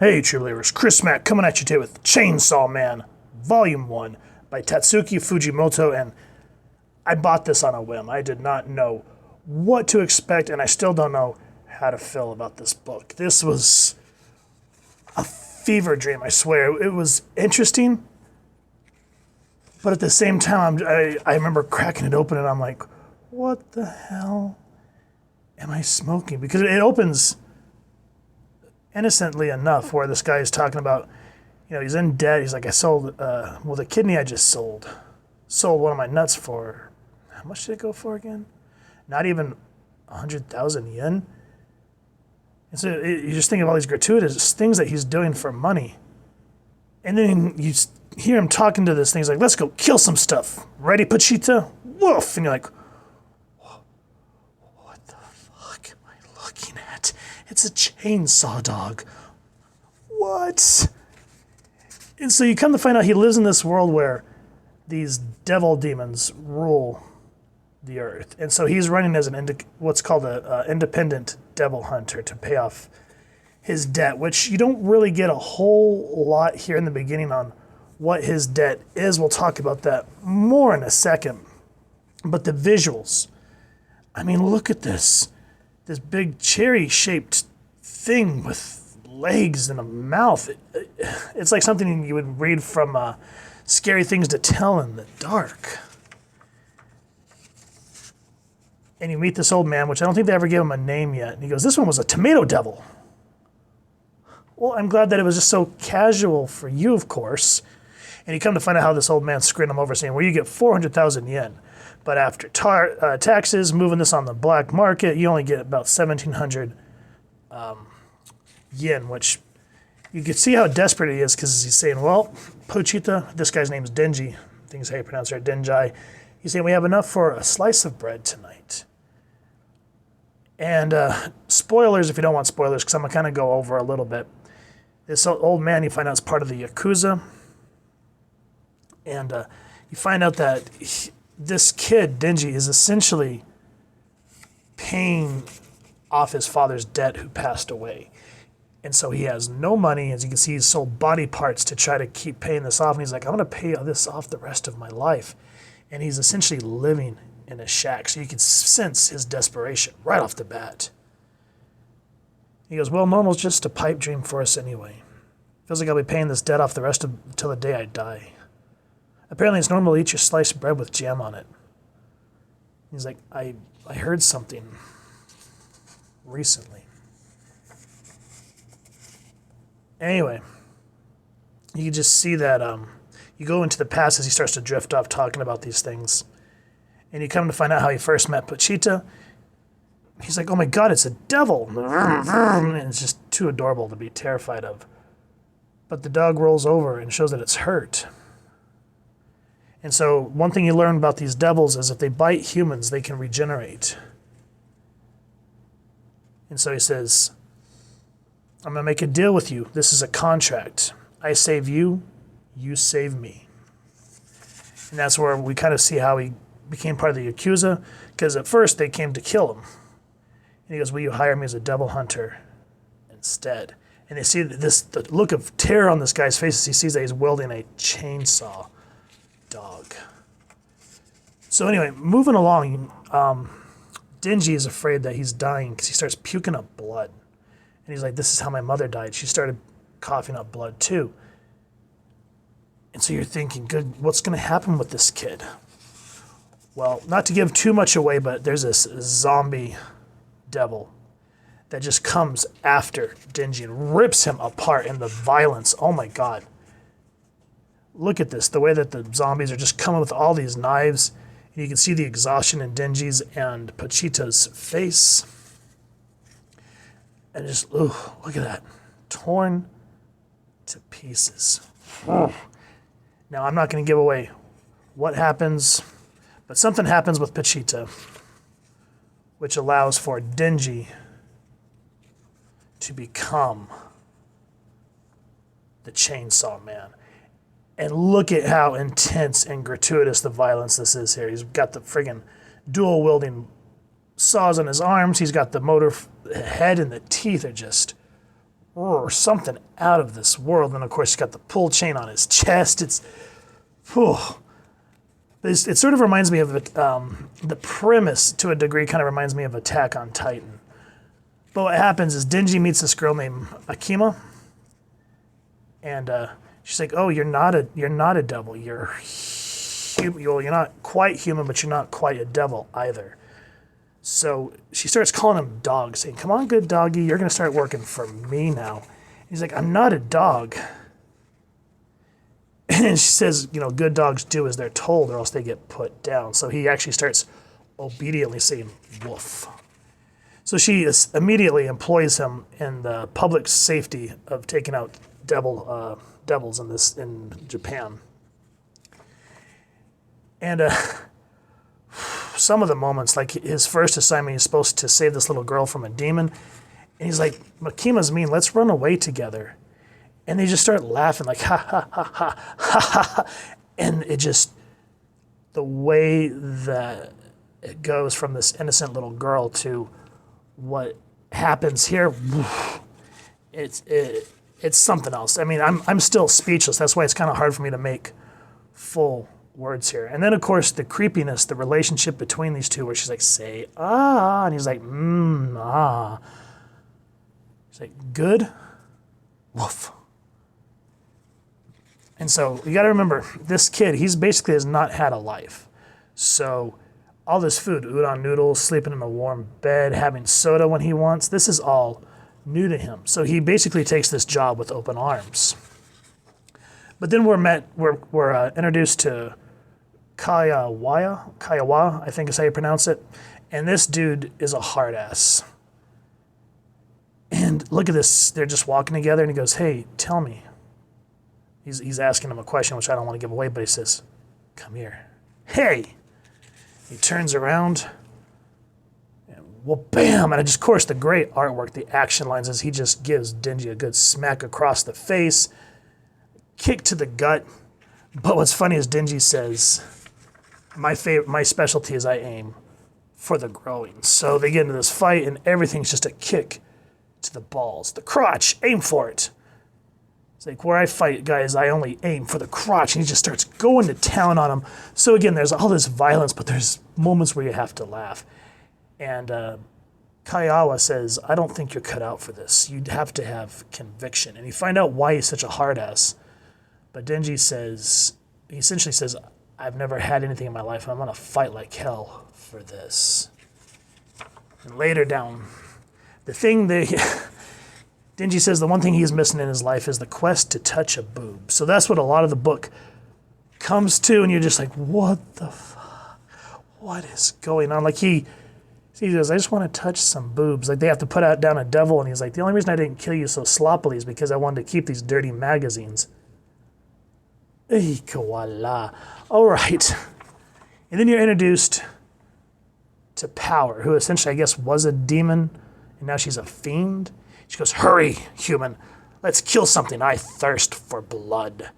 Hey, true believers, Chris Mack coming at you today with Chainsaw Man, Volume 1 by Tatsuki Fujimoto, and I bought this on a whim. I did not know what to expect, and I still don't know how to feel about this book. This was a fever dream, I swear. It was interesting, but at the same time, I remember cracking it open, and I'm like, what the hell am I smoking? Because it opens innocently enough, where this guy is talking about, he's in debt. He's like, I sold, the kidney I just sold one of my nuts for, how much did it go for again? Not even 100,000 yen. And so you just think of all these gratuitous things that he's doing for money. And then you hear him talking to this thing. He's like, let's go kill some stuff. Ready, Pachita? Woof! And you're like, what the fuck am I looking at? It's a chainsaw dog. What? And so you come to find out he lives in this world where these devil demons rule the earth. And so he's running as what's called an independent devil hunter to pay off his debt, which you don't really get a whole lot here in the beginning on what his debt is. We'll talk about that more in a second. But the visuals, I mean, look at this. This big cherry-shaped thing with legs and a mouth. It's like something you would read from Scary Things to Tell in the Dark. And you meet this old man, which I don't think they ever gave him a name yet. And he goes, this one was a tomato devil. Well, I'm glad that it was just so casual for you, of course. And you come to find out how this old man screwed him over, saying, well, you get 400,000 yen. But after taxes, moving this on the black market, you only get about 1,700 yen, which you can see how desperate he is, because he's saying, well, Pochita, this guy's name is Denji, I think is how you pronounce it, Denjai. He's saying, we have enough for a slice of bread tonight. And spoilers, if you don't want spoilers, because I'm going to kind of go over a little bit. This old man, you find out, is part of the Yakuza. And you find out that this kid, Denji, is essentially paying off his father's debt who passed away. And so he has no money. As you can see, he's sold body parts to try to keep paying this off. And he's like, I'm going to pay this off the rest of my life. And he's essentially living in a shack. So you can sense his desperation right off the bat. He goes, well, normal's just a pipe dream for us anyway. Feels like I'll be paying this debt off the rest of until the day I die. Apparently it's normal to eat your sliced bread with jam on it. He's like, I heard something recently. Anyway, you can just see that you go into the past as he starts to drift off talking about these things. And you come to find out how he first met Pochita. He's like, oh my God, it's a devil. And it's just too adorable to be terrified of. But the dog rolls over and shows that it's hurt. And so one thing you learn about these devils is if they bite humans, they can regenerate. And so he says, I'm going to make a deal with you. This is a contract. I save you, you save me. And that's where we kind of see how he became part of the Yakuza, because at first they came to kill him. And he goes, will you hire me as a devil hunter instead? And they see the look of terror on this guy's face as he sees that he's wielding a chainsaw dog. So anyway, moving along, Denji is afraid that he's dying because he starts puking up blood. And he's like, this is how my mother died. She started coughing up blood too. And so you're thinking, good, what's going to happen with this kid? Well, not to give too much away, but there's this zombie devil that just comes after Denji and rips him apart in the violence. Oh my God. Look at this, the way that the zombies are just coming with all these knives. And you can see the exhaustion in Denji's and Pochita's face. And just, ooh, look at that. Torn to pieces. Oh. Now, I'm not going to give away what happens, but something happens with Pochita, which allows for Denji to become the Chainsaw Man. And look at how intense and gratuitous the violence this is here. He's got the friggin' dual-wielding saws on his arms. He's got the motor head, and the teeth are just or something out of this world. And of course, he's got the pull chain on his chest. It sort of reminds me of the premise, to a degree, kind of reminds me of Attack on Titan. But what happens is Denji meets this girl named Akima, and she's like, "Oh, you're not a devil. You're not quite human, but you're not quite a devil either." So she starts calling him dog, saying, "Come on, good doggy, you're gonna start working for me now." He's like, "I'm not a dog." And she says, good dogs do as they're told or else they get put down. So he actually starts obediently saying, "Woof." So she immediately employs him in the public safety of taking out devils in Japan. And some of the moments, like his first assignment, he's supposed to save this little girl from a demon. And he's like, "Makima's mean, let's run away together." And they just start laughing like, ha, ha, ha, ha, ha, ha. And it just, the way that it goes from this innocent little girl to what happens here, it's something else. I mean, I'm still speechless. That's why it's kind of hard for me to make full words here. And then, of course, the creepiness, the relationship between these two, where she's like, "Say, ah," and he's like, ah. She's like, "Good, woof." And so you got to remember, this kid, he's basically has not had a life. So all this food, udon noodles, sleeping in a warm bed, having soda when he wants, this is all new to him. So he basically takes this job with open arms. But then we're introduced to Kayawa, I think is how you pronounce it. And this dude is a hard ass. And look at this, they're just walking together and he goes, "Hey, tell me." He's asking him a question, which I don't want to give away, but he says, "Come here." "Hey!" He turns around, and well, bam! And of course, the great artwork, the action lines, as he just gives Denji a good smack across the face, kick to the gut. But what's funny is Denji says, my specialty is I aim for the growing. So they get into this fight, and everything's just a kick to the balls. The crotch, aim for it. It's like, where I fight, guys, I only aim for the crotch, and he just starts going to town on him. So again, there's all this violence, but there's moments where you have to laugh. And Kayawa says, "I don't think you're cut out for this. You'd have to have conviction." And you find out why he's such a hard ass. But Denji he essentially says, "I've never had anything in my life, and I'm gonna fight like hell for this." And later down, Denji says the one thing he's missing in his life is the quest to touch a boob. So that's what a lot of the book comes to, and you're just like, what the fuck? What is going on? Like he goes, "I just want to touch some boobs." Like they have to put down a devil, and he's like, "The only reason I didn't kill you so sloppily is because I wanted to keep these dirty magazines." Koala. All right. And then you're introduced to Power, who essentially, I guess, was a demon, and now she's a fiend. She goes, "Hurry, human. Let's kill something. I thirst for blood."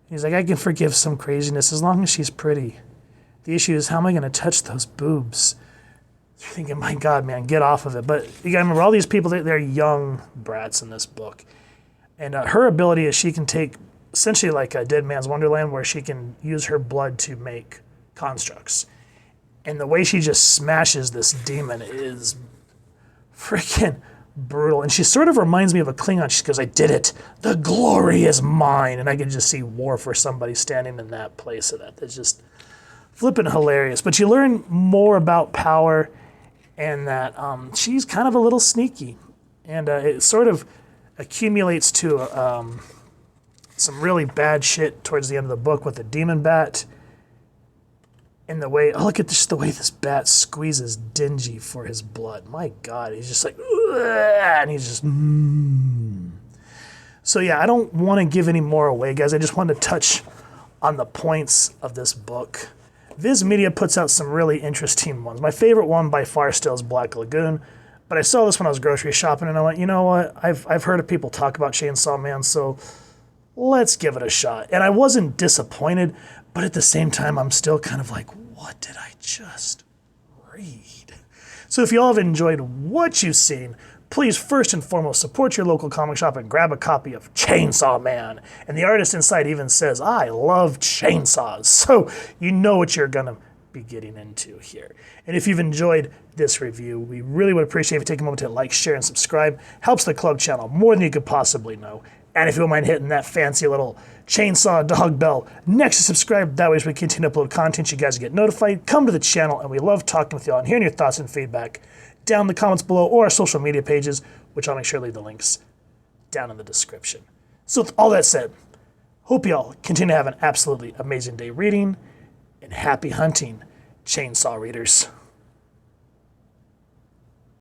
He's like, "I can forgive some craziness as long as she's pretty. The issue is, how am I going to touch those boobs?" You're thinking, my God, man, get off of it. But you got to remember, all these people, they're young brats in this book. And her ability is she can take, essentially like a Dead Man's Wonderland, where she can use her blood to make constructs. And the way she just smashes this demon is freaking brutal. And she sort of reminds me of a Klingon. She goes, "I did it. The glory is mine." And I could just see war for somebody standing in that place of that. That's just flipping hilarious. But you learn more about Power, and that she's kind of a little sneaky. And it sort of accumulates to some really bad shit towards the end of the book with the demon bat. And the way, look at just the way this bat squeezes Denji for his blood. My God, he's just like, and he's just, So yeah, I don't want to give any more away, guys. I just wanted to touch on the points of this book. Viz Media puts out some really interesting ones. My favorite one by far still is Black Lagoon, but I saw this when I was grocery shopping, and I went, you know what? I've heard of people talk about Chainsaw Man, so let's give it a shot. And I wasn't disappointed, but at the same time, I'm still kind of like, what did I just read? So if you all have enjoyed what you've seen, please first and foremost support your local comic shop and grab a copy of Chainsaw Man. And the artist inside even says, I love chainsaws. So you know what you're going to be getting into here. And if you've enjoyed this review, we really would appreciate if you take a moment to like, share, and subscribe. Helps the club channel more than you could possibly know. And if you don't mind hitting that fancy little chainsaw dog bell next to subscribe, that way as we continue to upload content, you guys get notified. Come to the channel, and we love talking with y'all and hearing your thoughts and feedback down in the comments below or our social media pages, which I'll make sure to leave the links down in the description. So with all that said, hope y'all continue to have an absolutely amazing day reading, and happy hunting, chainsaw readers.